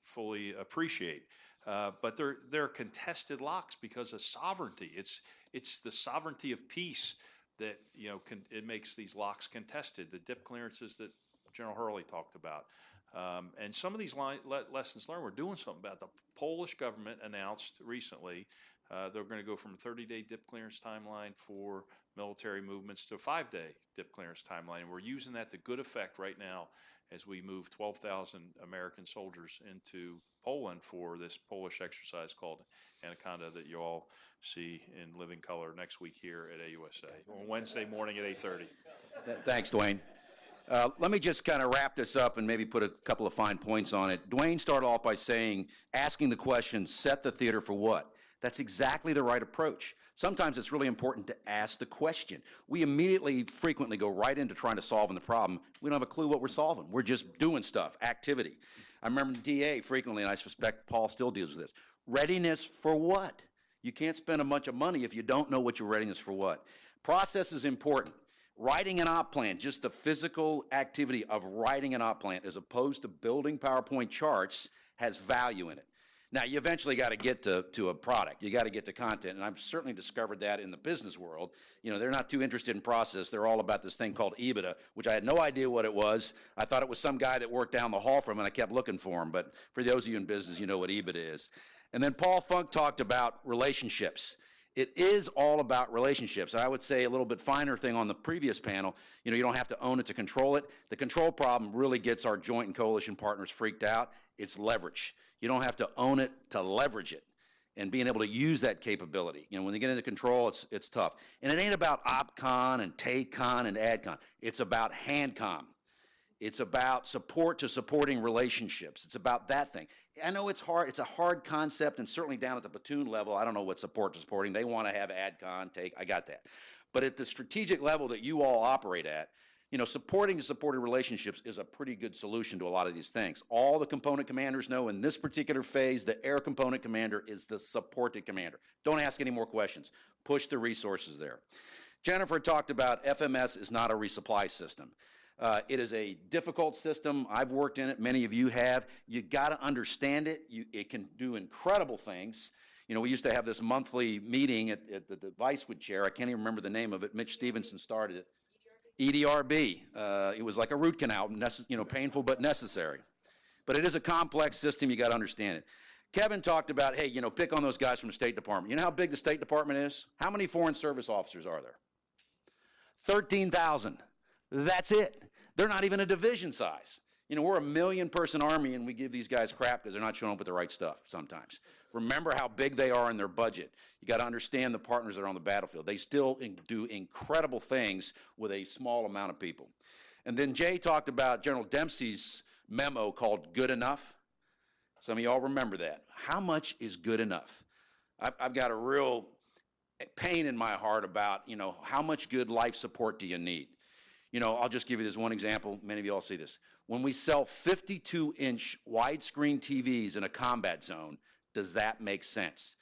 C: fully appreciate. But they're contested locks because of sovereignty. It's the sovereignty of peace that, it makes these locks contested. The dip clearances that General Hurley talked about. And some of these lessons learned, we're doing something about. The Polish government announced recently they're going to go from a 30-day dip clearance timeline for military movements to a 5-day dip clearance timeline. And we're using that to good effect right now as we move 12,000 American soldiers into Poland for this Polish exercise called Anaconda that you all see in living color next week here at AUSA on Wednesday morning at 8:30.
B: Thanks, Dwayne. Let me just kind of wrap this up and maybe put a couple of fine points on it. Dwayne started off by asking the question, set the theater for what? That's exactly the right approach. Sometimes it's really important to ask the question. We frequently go right into trying to solve the problem. We don't have a clue what we're solving. We're just doing stuff, activity. I remember DA frequently, and I suspect Paul still deals with this. Readiness for what? You can't spend a bunch of money if you don't know what your readiness for what. Process is important. Writing an op plan, just the physical activity of writing an op plan as opposed to building PowerPoint charts, has value in it. Now, you eventually got to get to a product. You got to get to content, and I've certainly discovered that in the business world. They're not too interested in process. They're all about this thing called EBITDA, which I had no idea what it was. I thought it was some guy that worked down the hall from him, and I kept looking for him. But for those of you in business, you know what EBITDA is. And then Paul Funk talked about relationships. It is all about relationships. I would say a little bit finer thing on the previous panel, you don't have to own it to control it. The control problem really gets our joint and coalition partners freaked out. It's leverage. You don't have to own it to leverage it and being able to use that capability. When they get into control, it's tough. And it ain't about OpCon and TACON and AdCon. It's about HandCom. It's about support to supporting relationships. It's about that thing. I know it's hard. It's a hard concept, and certainly down at the platoon level, I don't know what support to supporting. They want to have AdCon, TAC. I got that. But at the strategic level that you all operate at, supporting to supported relationships is a pretty good solution to a lot of these things. All the component commanders know in this particular phase, the air component commander is the supported commander. Don't ask any more questions. Push the resources there. Jennifer talked about FMS is not a resupply system. It is a difficult system. I've worked in it. Many of you have. You got to understand it. It can do incredible things. We used to have this monthly meeting at the Vice would chair. I can't even remember the name of it. Mitch Stevenson started it. EDRB. It was like a root canal, painful but necessary. But it is a complex system. You got to understand it. Kevin talked about, hey, pick on those guys from the State Department. You know how big the State Department is? How many Foreign Service officers are there? 13,000. That's it. They're not even a division size. We're a 1 million-person army, and we give these guys crap because they're not showing up with the right stuff sometimes. Remember how big they are in their budget. You got to understand the partners that are on the battlefield. They still do incredible things with a small amount of people. And then Jay talked about General Dempsey's memo called Good Enough. Some of y'all remember that. How much is good enough? I've got a real pain in my heart about, how much good life support do you need? I'll just give you this one example. Many of you all see this. When we sell 52-inch widescreen TVs in a combat zone, Does that make sense?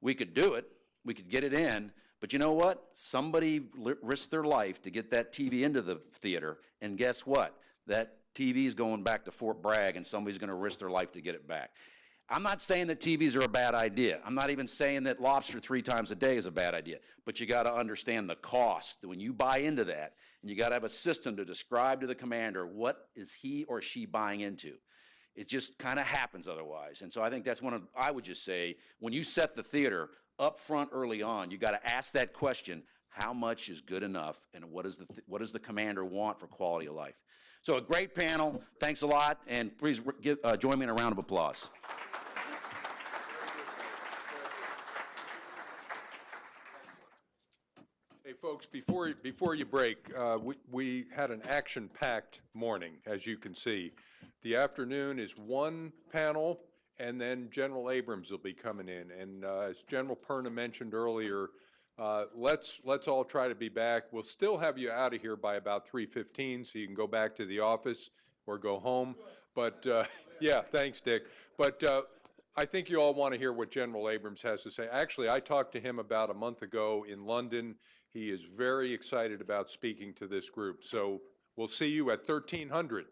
B: We could do it, we could get it in, but you know what? Somebody risked their life to get that TV into the theater, and guess what? That TV is going back to Fort Bragg, and somebody's going to risk their life to get it back. I'm not saying that TVs are a bad idea. I'm not even saying that lobster 3 times a day is a bad idea, but you got to understand the cost. When you buy into that, and you got to have a system to describe to the commander what is he or she buying into. It just kind of happens otherwise. And so I think that's I would just say, when you set the theater up front early on, you got to ask that question, how much is good enough, and what does the commander want for quality of life? So a great panel. Thanks a lot, and please join me in a round of applause.
A: Hey, folks, before you break, we had an action-packed morning, as you can see. The afternoon is one panel, and then General Abrams will be coming in. And as General Perna mentioned earlier, let's all try to be back. We'll still have you out of here by about 3:15, so you can go back to the office or go home. But yeah, thanks, Dick. But I think you all want to hear what General Abrams has to say. Actually, I talked to him about a month ago in London. He is very excited about speaking to this group. So we'll see you at 1300.